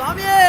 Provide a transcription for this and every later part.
சுவாமியே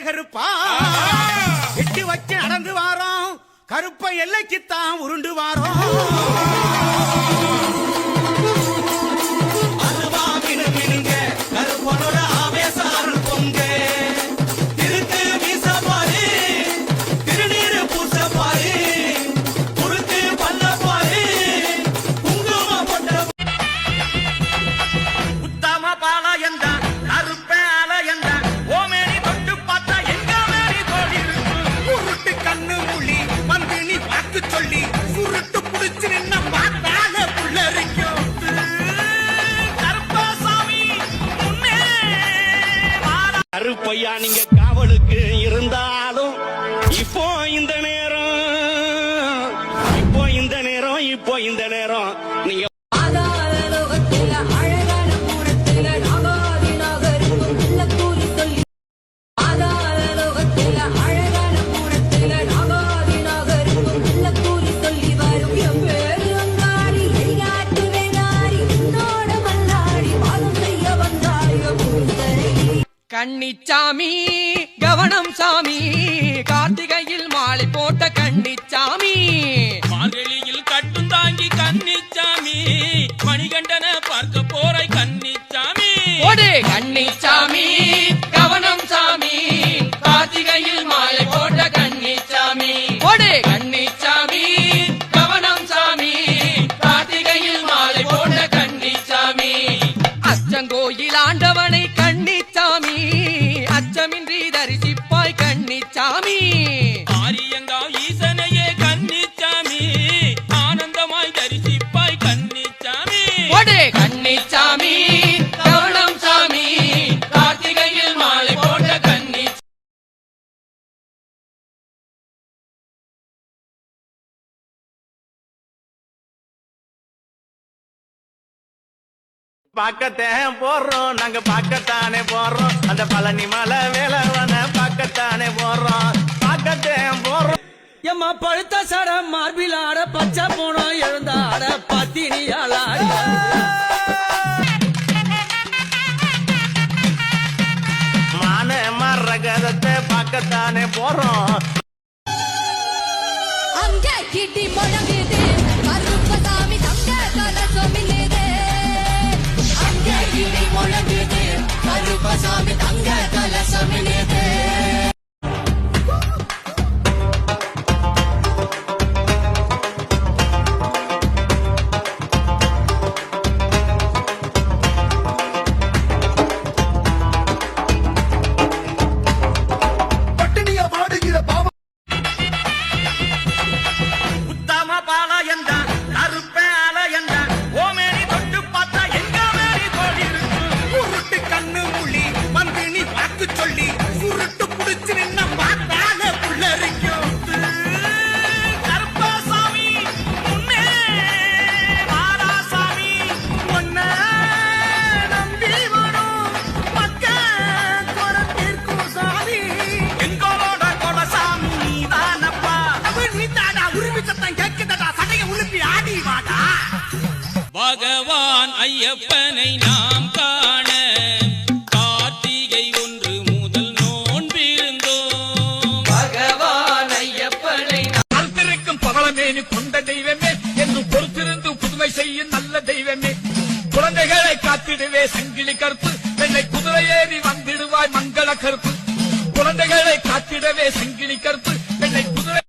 கருப்பா எட்டி வச்சு நடந்து வாரோம் கருப்ப எல்லைக்குத்தான் உருண்டு வாரோம் கருப்பையா நீங்க காவலுக்கு இருந்தாலும் இப்போ இந்த நேரம் நீங்க கன்னிச்சாமி கவனம் சாமி கார்த்திகையில் மாலை போட்ட கன்னிச்சாமி மார்கழியில் கட்டும் தாங்கி கன்னிச்சாமி மணிகண்டன பார்க்க போரை கன்னிச்சாமி ஓடு கன்னிச்சாமி கவனம் சாமி கார்த்திகையில் மாலை போட்ட கன்னிச்சாமி ஓடு கன்னிச்சாமி கவனம் சாமி கார்த்திகையில் மாலை போட்ட கன்னிச்சாமி அச்சங்கோயில் ஆண்டவனை கன்னிச்சாமி அச்சமின்றி தரிசிப்பாய் கன்னிச்சாமி ஆரியங்காவ் ஈசனையே கன்னிச்சாமி ஆனந்தமாய் தரிசிப்பாய் கன்னிச்சாமி ஓடு கன்னிச்சாமி கவனம் சாமி கார்த்திகையில் மாலை போட்ட கன்னி பாக்கத்தே போறோம் நாங்க பாக்கத்தானே போறோம் அந்த பழனி மலை வேலவன பாக்கத்தானே போறோம் பாக்கத்தே போறோம் எம்மா பழுத்த சட மார்பில் ஆட பச்சை போனோம் எழுந்தாட பத்தினியால மான மரகதத்தை பாக்கத்தானே போறோம் அங்கே கிட்டி முழங்குது கருப்பசாமி தங்க கலசமில்லுது அங்கே கிட்டி முழங்குது கருப்பசாமி தங்க கலசமில்லுது ஐயப்பனை நாம் காண கார்த்திகை 1 முதல் நோன்பிருந்தோம். பகவான் ஐயப்பனை அறுத்திருக்கும் பவளமேனி கொண்ட தெய்வமே என்று பொறுத்திருந்து புதுமை செய்யும் நல்ல தெய்வமே. குழந்தைகளை காத்திடுவே சங்கிலி கருப்பு, வெள்ளை குதிரை ஏறி வந்திடுவாய் மங்கள கருப்பு. குழந்தைகளை காத்திடவே சங்கிலி கருப்பு, வெள்ளை குதிரை